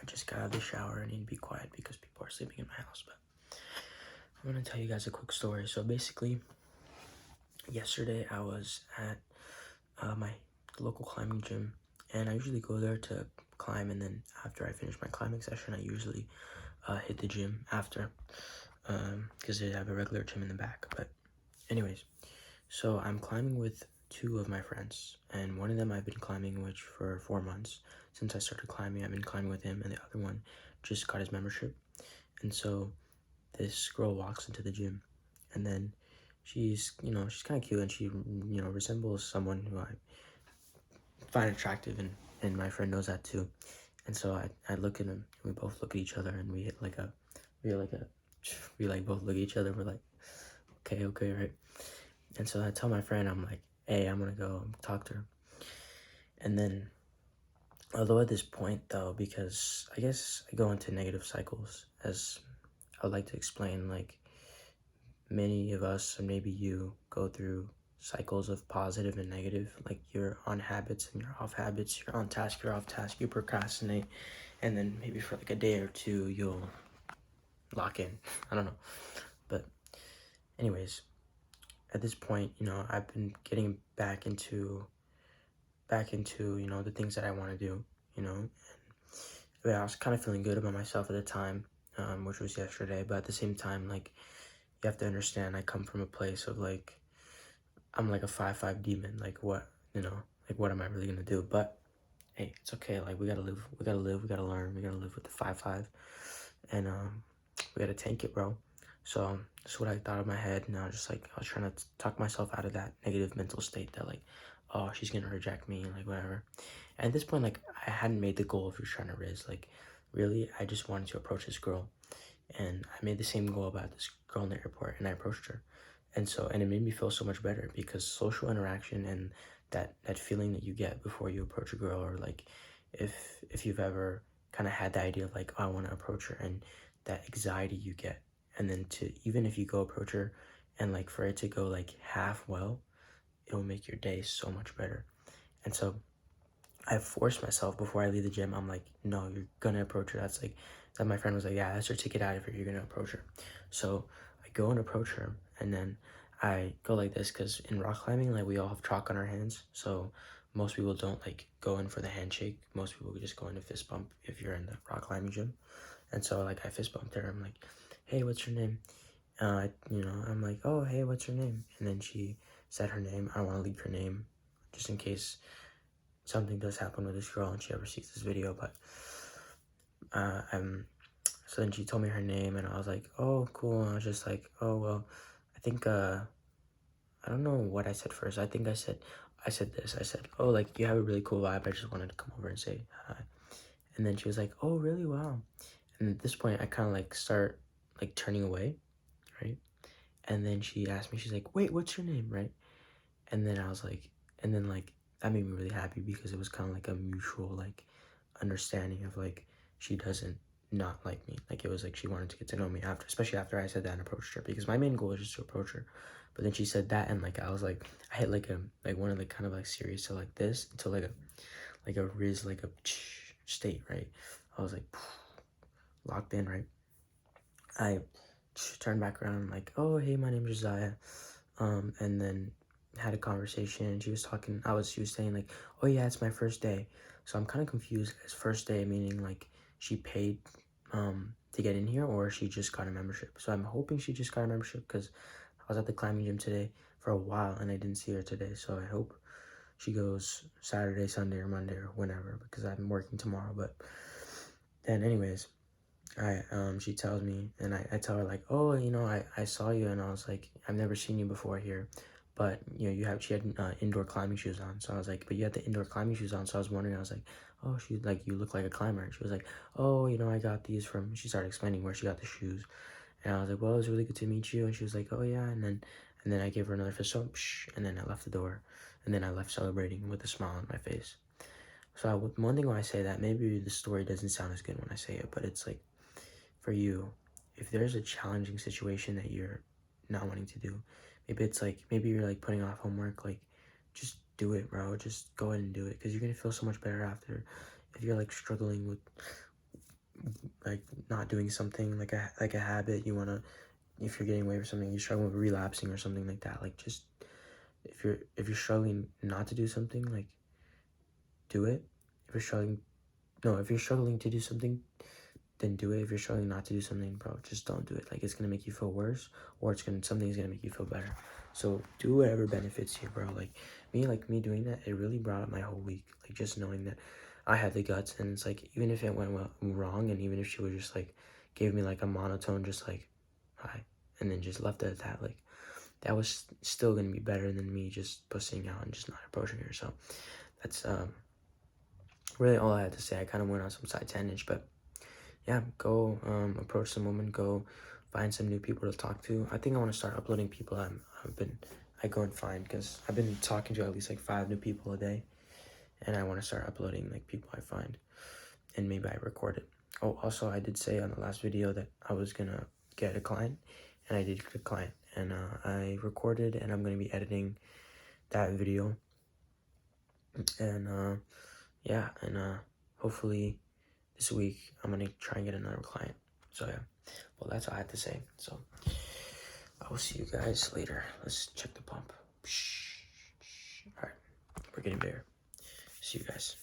I just got out of the shower. I need to be quiet because people are sleeping in my house. But I'm gonna tell you guys a quick story. So basically, yesterday I was at my local climbing gym, and I usually go there to climb. And then after I finish my climbing session, I usually hit the gym after, because they have a regular gym in the back. But anyways, so I'm climbing with two of my friends, and one of them I've been climbing with for 4 months. Since I started climbing, I've been climbing with him, and the other one just got his membership. And so this girl walks into the gym, and then she's kind of cute, and she resembles someone who I find attractive, and my friend knows that too. And so I look at him, and we both look at each other, and we like both look at each other, and we're like, okay, right. And so I tell my friend, I'm like, hey, I'm gonna go talk to her. And then, although at this point though, because I guess I go into negative cycles, as I like to explain, like many of us, and maybe you, go through cycles of positive and negative. Like you're on habits and you're off habits, you're on task, you're off task, you procrastinate, and then maybe for like a day or two you'll lock in. I don't know. But anyways, at this point, I've been getting back into the things that I want to do, and I was kind of feeling good about myself at the time, which was yesterday. But at the same time, like, you have to understand, I come from a place of like, I'm like a 5'5" demon. Like, what am I really gonna do? But hey, it's okay. Like, we gotta live, we gotta learn, we gotta live with the 5'5", and we gotta tank it, bro. So that's what I thought in my head. And I was just like, I was trying to talk myself out of that negative mental state that like, oh, she's gonna reject me, like whatever. And at this point, like, I hadn't made the goal of just trying to riz. Like, really, I just wanted to approach this girl, and I made the same goal about this girl in the airport, and I approached her. And it made me feel so much better, because social interaction and that feeling that you get before you approach a girl, or like if you've ever kind of had the idea of like, oh, I want to approach her, and that anxiety you get, and then to even if you go approach her, and like for it to go like half well, it will make your day so much better. And so I forced myself before I leave the gym. I'm like, no, you're gonna approach her. That's like, that my friend was like, yeah, that's your ticket out of here. You're gonna approach her. So I go and approach her, and then I go like this, because in rock climbing, like, we all have chalk on our hands. So most people don't like go in for the handshake. Most people just go in to fist bump if you're in the rock climbing gym. And so like I fist bumped her. I'm like, hey, what's your name? I'm like, oh, hey, what's your name? And then she said her name. I don't want to leak her name just in case something does happen with this girl and she ever sees this video. But so then she told me her name, and I was like, oh, cool. And I was just like, oh, well, I think I don't know what I said first. I think I said this. I said, oh, like, you have a really cool vibe, I just wanted to come over and say hi. And then she was like, oh, really? Wow. And at this point I kind of like start like turning away, right? And then she asked me, she's like, wait, what's your name, right? And then I was like, and then like that made me really happy, because it was kind of like a mutual like understanding of like, she doesn't not like me. Like, it was like she wanted to get to know me after, especially after I said that and approached her, because my main goal was just to approach her. But then she said that, and like I was like, I hit like one of the kind of like series to like this, to like a riz, like a state, right? I was like locked in, right? I turned back around, like, oh, hey, my name's Josiah. And then had a conversation, and she was saying like, oh yeah, it's my first day. So I'm kind of confused. As first day meaning like she paid to get in here, or she just got a membership. So I'm hoping she just got a membership, because I was at the climbing gym today for a while and I didn't see her today. So I hope she goes Saturday, Sunday, or Monday, or whenever, because I'm working tomorrow. But then anyways, she tells me, and I tell her like, oh, I saw you, and I was like, I've never seen you before here, but she had indoor climbing shoes on. So I was like, but you had the indoor climbing shoes on. So I was wondering, I was like, oh, she's like, you look like a climber. And she was like, oh, I got these from, she started explaining where she got the shoes. And I was like, well, it was really good to meet you. And she was like, oh yeah. And then I gave her another fist bump, and then I left the door, and then I left celebrating with a smile on my face. So one thing when I say that, maybe the story doesn't sound as good when I say it, but it's like, for you, if there's a challenging situation that you're not wanting to do, maybe you're like putting off homework, like, just do it, bro. Just go ahead and do it, because you're gonna feel so much better after. If you're like struggling with like not doing something like a habit, you want to, if you're getting away with something, you're struggling with relapsing or something like that, like just if you're struggling not to do something, like do it. If you're struggling, no, if you're struggling to do something, then do it. If you're struggling not to do something, bro, just don't do it. Like, it's gonna make you feel worse, or something's gonna make you feel better. So do whatever benefits you, bro. Like me doing that, it really brought up my whole week. Like, just knowing that I had the guts, and it's like, even if it went wrong, and even if she was just like gave me like a monotone, just like hi, and then just left it at that, like that was still gonna be better than me just pussing out and just not approaching her. So that's really all I had to say. I kind of went on some side tangents, but yeah, go approach some women, go find some new people to talk to. I think I want to start uploading people I go and find, because I've been talking to at least like 5 new people a day, and I want to start uploading like people I find, and maybe I record it. Oh, also, I did say on the last video that I was gonna get a client, and I did get a client, and I recorded, and I'm gonna be editing that video, and yeah, and hopefully this week I'm gonna try and get another client. So yeah, well, that's all I had to say. So I will see you guys later. Let's check the pump. All right, we're getting bigger. See you guys.